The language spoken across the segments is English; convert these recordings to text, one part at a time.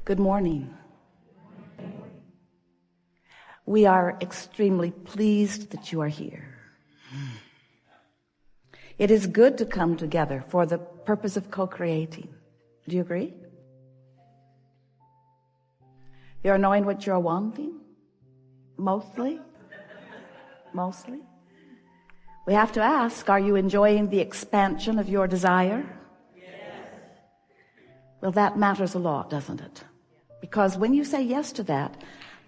Good morning. We are extremely pleased that you are here. It is good to come together for the purpose of co-creating. Do you agree? You're knowing what you're wanting? Mostly? Mostly? We have to ask, are you enjoying the expansion of your desire? Yes. Well, that matters a lot, doesn't it? Because when you say yes to that,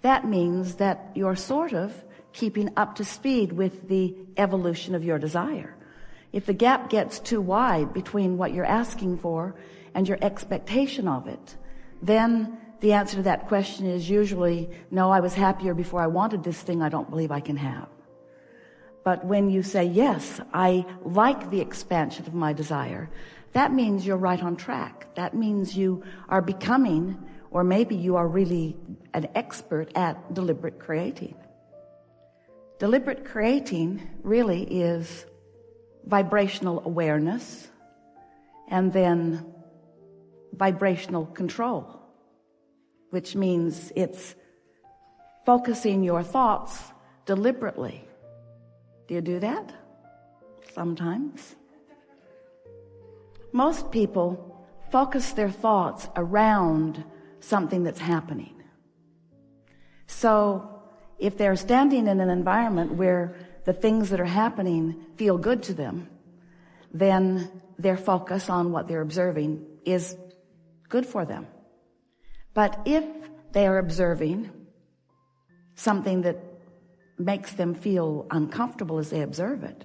that means that you're sort of keeping up to speed with the evolution of your desire. If the gap gets too wide between what you're asking for and your expectation of it, then the answer to that question is usually, no, I was happier before I wanted this thing I don't believe I can have. But when you say, yes, I like the expansion of my desire, that means you're right on track. That means you are becoming, or maybe you are really an expert at deliberate creating. Deliberate creating really is vibrational awareness and then vibrational control, which means it's focusing your thoughts deliberately. Do you do that? Sometimes. Most people focus their thoughts around something that's happening. So if they're standing in an environment where the things that are happening feel good to them, then their focus on what they're observing is good for them. But if they are observing something that makes them feel uncomfortable as they observe it,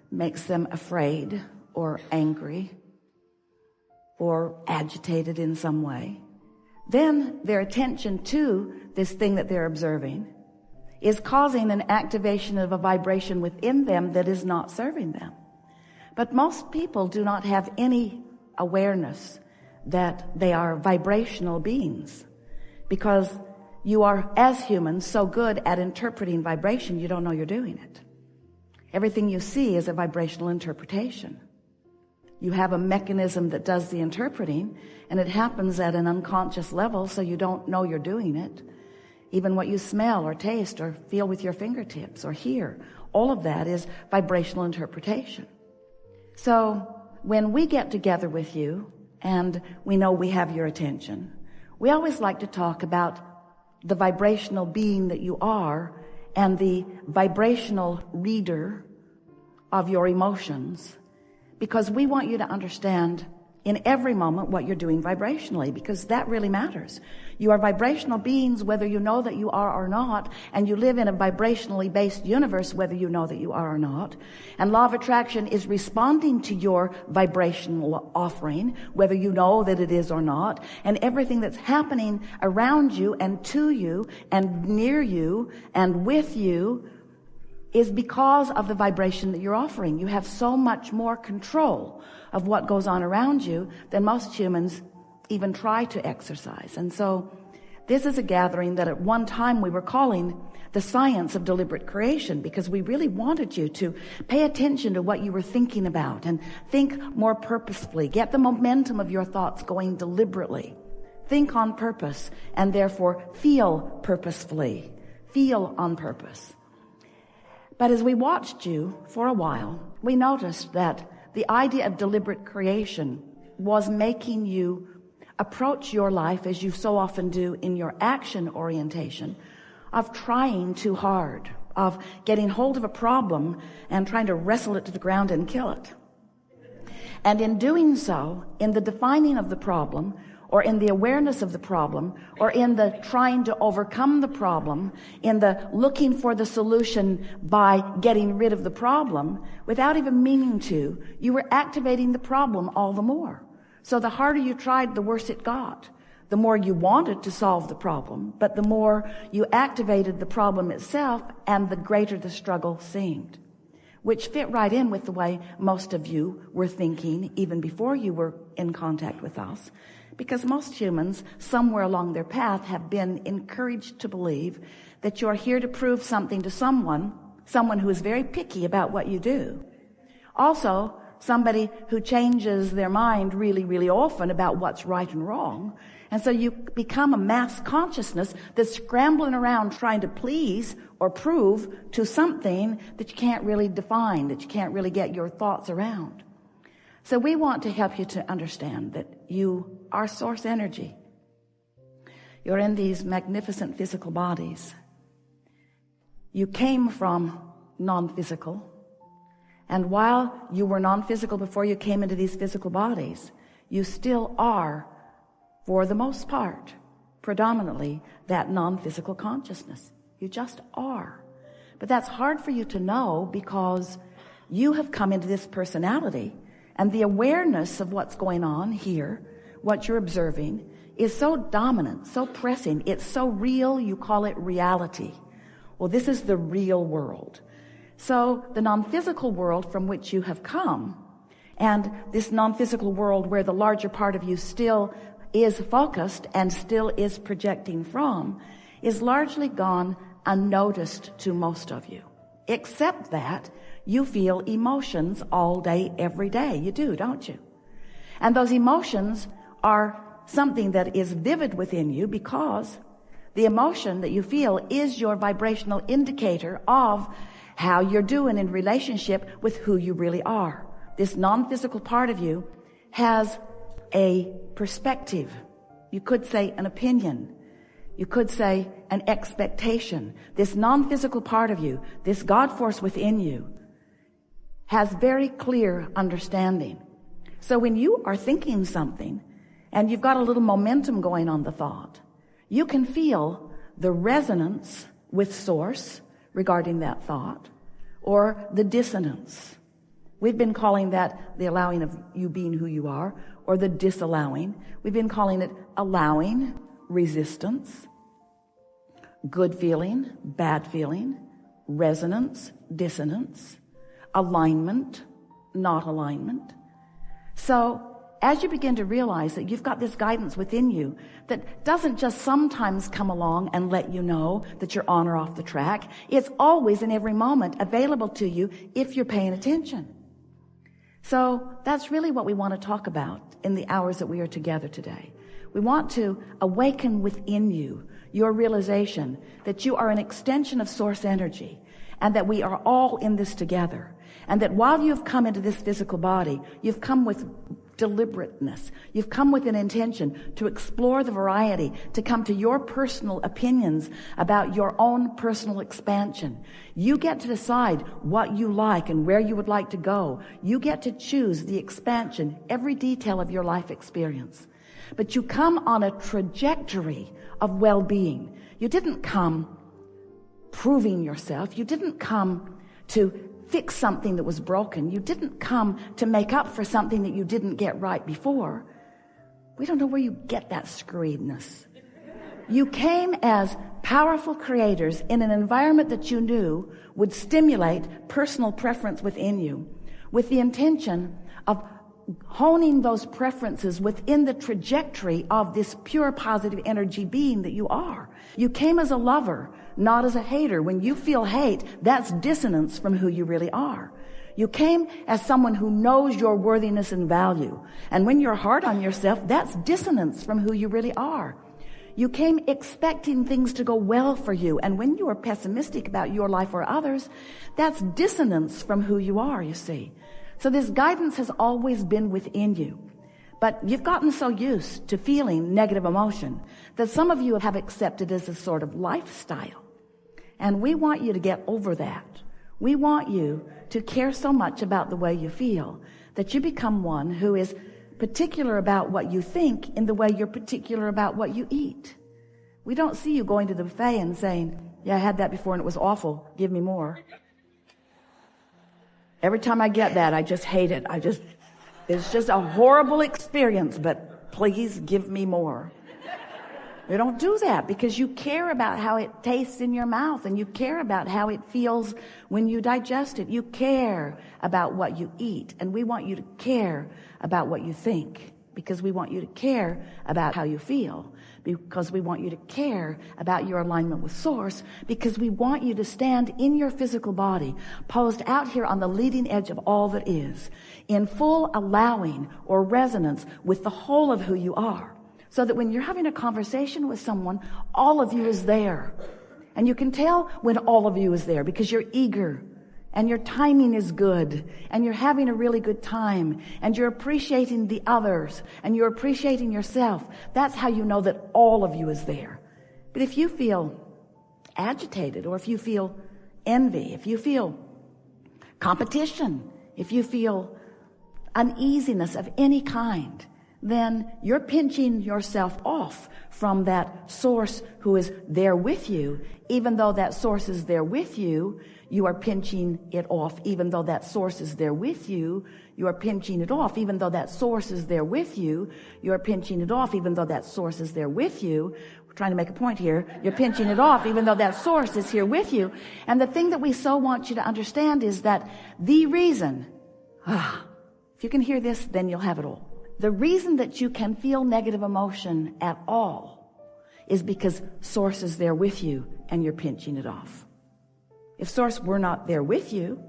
makes them afraid or angry or agitated in some way, then their attention to this thing that they're observing is causing an activation of a vibration within them that is not serving them. But most people do not have any awareness that they are vibrational beings, because you are, as humans, so good at interpreting vibration, you don't know you're doing it. Everything you see is a vibrational interpretation. You have a mechanism that does the interpreting, and it happens at an unconscious level, so you don't know you're doing it. Even what you smell or taste or feel with your fingertips or hear, all of that is vibrational interpretation. So when we get together with you and we know we have your attention, we always like to talk about the vibrational being that you are and the vibrational reader of your emotions, because we want you to understand in every moment what you're doing vibrationally, because that really matters. You are vibrational beings whether you know that you are or not, and you live in a vibrationally based universe whether you know that you are or not. And law of attraction is responding to your vibrational offering whether you know that it is or not, and everything that's happening around you and to you and near you and with you is because of the vibration that you're offering. You have so much more control of what goes on around you than most humans even try to exercise. And so this is a gathering that at one time we were calling the science of deliberate creation, because we really wanted you to pay attention to what you were thinking about and think more purposefully. Get the momentum of your thoughts going deliberately. Think on purpose and therefore feel purposefully. Feel on purpose. But as we watched you for a while, we noticed that the idea of deliberate creation was making you approach your life, as you so often do in your action orientation, of trying too hard, of getting hold of a problem and trying to wrestle it to the ground and kill it. And in doing so, in the defining of the problem, or in the awareness of the problem, or in the trying to overcome the problem, in the looking for the solution by getting rid of the problem, without even meaning to, you were activating the problem all the more. So the harder you tried, the worse it got. The more you wanted to solve the problem, but the more you activated the problem itself, and the greater the struggle seemed. Which fit right in with the way most of you were thinking even before you were in contact with us. Because most humans, somewhere along their path, have been encouraged to believe that you're here to prove something to someone who is very picky about what you do. Also, somebody who changes their mind really, really often about what's right and wrong. And so you become a mass consciousness that's scrambling around trying to please or prove to something that you can't really define, that you can't really get your thoughts around. So we want to help you to understand that you are source energy. You're in these magnificent physical bodies. You came from non-physical. And while you were non-physical before you came into these physical bodies, you still are, for the most part, predominantly, that non-physical consciousness. You just are. But that's hard for you to know because you have come into this personality, and the awareness of what's going on here, what you're observing, is so dominant, so pressing. It's so real, you call it reality. Well, this is the real world. So the non-physical world from which you have come, and this non-physical world where the larger part of you still is focused and still is projecting from, is largely gone unnoticed to most of you. Except that you feel emotions all day, every day. You do, don't you? And those emotions are something that is vivid within you because the emotion that you feel is your vibrational indicator of how you're doing in relationship with who you really are. This non-physical part of you has a perspective. You could say an opinion. You could say an expectation. This non-physical part of you, this God force within you, has very clear understanding. So when you are thinking something and you've got a little momentum going on the thought, you can feel the resonance with source regarding that thought, or the dissonance. We've been calling that the allowing of you being who you are, or the disallowing. We've been calling it allowing, resistance, good feeling, bad feeling, resonance, dissonance, alignment, not alignment. So as you begin to realize that you've got this guidance within you that doesn't just sometimes come along and let you know that you're on or off the track, it's always in every moment available to you if you're paying attention. So that's really what we want to talk about in the hours that we are together today. We want to awaken within you your realization that you are an extension of source energy and that we are all in this together. And that while you've come into this physical body, you've come with deliberateness. You've come with an intention to explore the variety, to come to your personal opinions about your own personal expansion. You get to decide what you like and where you would like to go. You get to choose the expansion, every detail of your life experience. But you come on a trajectory of well-being. You didn't come proving yourself. You didn't come to fix something that was broken. You didn't come to make up for something that you didn't get right before. We don't know where you get that screedness. You came as powerful creators in an environment that you knew would stimulate personal preference within you, with the intention of honing those preferences within the trajectory of this pure positive energy being that you are. You came as a lover, not as a hater. When you feel hate, that's dissonance from who you really are. You came as someone who knows your worthiness and value. And when you're hard on yourself, that's dissonance from who you really are. You came expecting things to go well for you. And when you are pessimistic about your life or others, that's dissonance from who you are, you see. So this guidance has always been within you. But you've gotten so used to feeling negative emotion that some of you have accepted as a sort of lifestyle. And we want you to get over that. We want you to care so much about the way you feel that you become one who is particular about what you think in the way you're particular about what you eat. We don't see you going to the buffet and saying, yeah, I had that before and it was awful. Give me more. Every time I get that, I just hate it. It's just a horrible experience, but please give me more. We don't do that because you care about how it tastes in your mouth and you care about how it feels when you digest it. You care about what you eat, and we want you to care about what you think, because we want you to care about how you feel, because we want you to care about your alignment with Source, because we want you to stand in your physical body, posed out here on the leading edge of all that is, in full allowing or resonance with the whole of who you are, so that when you're having a conversation with someone, all of you is there. And you can tell when all of you is there because you're eager, and your timing is good, and you're having a really good time, and you're appreciating the others, and you're appreciating yourself. That's how you know that all of you is there. But if you feel agitated, or if you feel envy, if you feel competition, if you feel uneasiness of any kind, then you're pinching yourself off from that Source who is there with you. Even though that Source is there with you, you are pinching it off. Even though that Source is there with you, you are pinching it off. Even though that Source is there with you, you are pinching it off. Even though that Source is there with you, we're trying to make a point here, you're pinching it off even though that Source is here with you. And the thing that we so want you to understand is that the reason, if you can hear this, then you'll have it all. The reason that you can feel negative emotion at all is because Source is there with you and you're pinching it off. If Source were not there with you,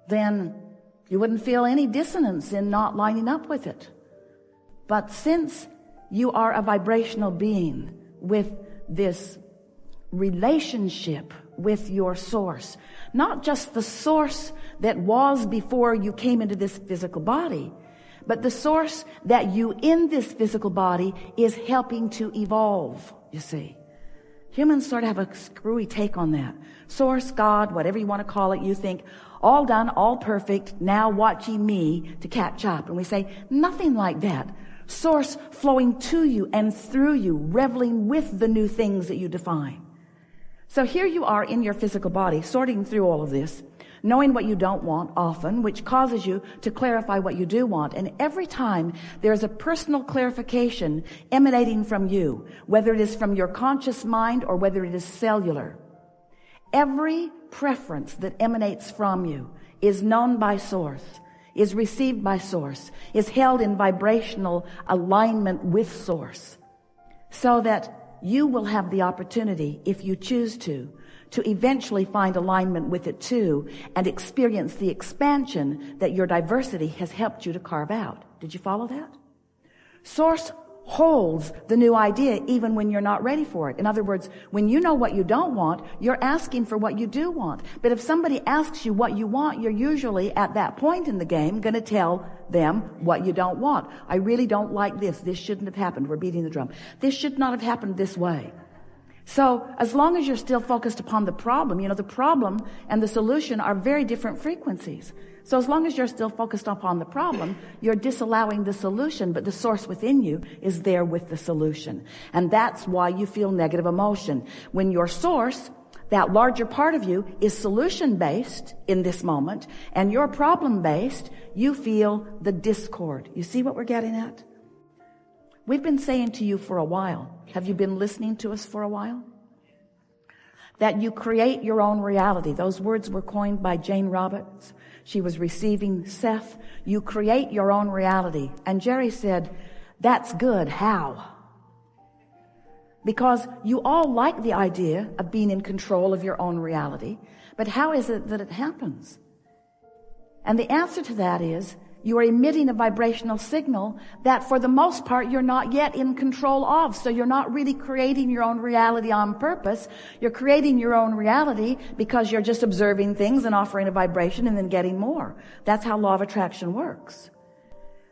then you wouldn't feel any dissonance in not lining up with it. But since you are a vibrational being with this relationship with your Source, not just the Source that was before you came into this physical body, but the Source that you in this physical body is helping to evolve, you see. Humans sort of have a screwy take on that. Source, God, whatever you want to call it, you think, all done, all perfect, now watch ye me to catch up. And we say, nothing like that. Source flowing to you and through you, reveling with the new things that you define. So here you are in your physical body, sorting through all of this, knowing what you don't want often, which causes you to clarify what you do want. And every time there's a personal clarification emanating from you, whether it is from your conscious mind or whether it is cellular, every preference that emanates from you is known by Source, is received by Source, is held in vibrational alignment with Source, so that you will have the opportunity, if you choose to eventually find alignment with it too and experience the expansion that your diversity has helped you to carve out. Did you follow that? Source holds the new idea even when you're not ready for it. In other words, when you know what you don't want, you're asking for what you do want. But if somebody asks you what you want, you're usually at that point in the game going to tell them what you don't want. I really don't like this. This shouldn't have happened. We're beating the drum. This should not have happened this way. So as long as you're still focused upon the problem, the problem and the solution are very different frequencies. So as long as you're still focused upon the problem, you're disallowing the solution, but the Source within you is there with the solution. And that's why you feel negative emotion. When your Source, that larger part of you, is solution-based in this moment, and you're problem-based, you feel the discord. You see what we're getting at? We've been saying to you for a while, have you been listening to us for a while? That you create your own reality. Those words were coined by Jane Roberts. She was receiving Seth. You create your own reality. And Jerry said, that's good. How? Because you all like the idea of being in control of your own reality. But how is it that it happens? And the answer to that is, you are emitting a vibrational signal that for the most part you're not yet in control of. So you're not really creating your own reality on purpose. You're creating your own reality because you're just observing things and offering a vibration and then getting more. That's how law of attraction works.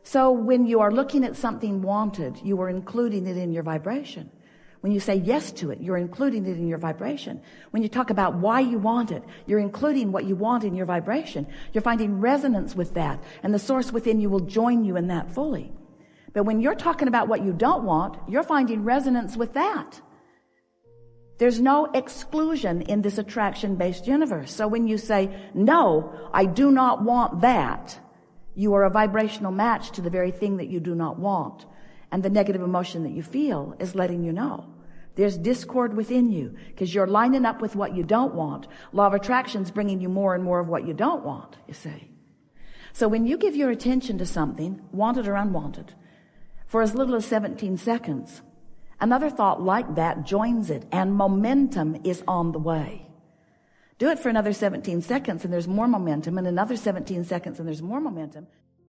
So when you are looking at something wanted, you are including it in your vibration. When you say yes to it, you're including it in your vibration. When you talk about why you want it, you're including what you want in your vibration. You're finding resonance with that, and the Source within you will join you in that fully. But when you're talking about what you don't want, you're finding resonance with that. There's no exclusion in this attraction-based universe. So when you say, no, I do not want that, you are a vibrational match to the very thing that you do not want. And the negative emotion that you feel is letting you know. There's discord within you because you're lining up with what you don't want. Law of attraction's bringing you more and more of what you don't want, you see. So when you give your attention to something, wanted or unwanted, for as little as 17 seconds. Another thought like that joins it, and momentum is on the way. Do it for another 17 seconds and there's more momentum, and another 17 seconds and there's more momentum.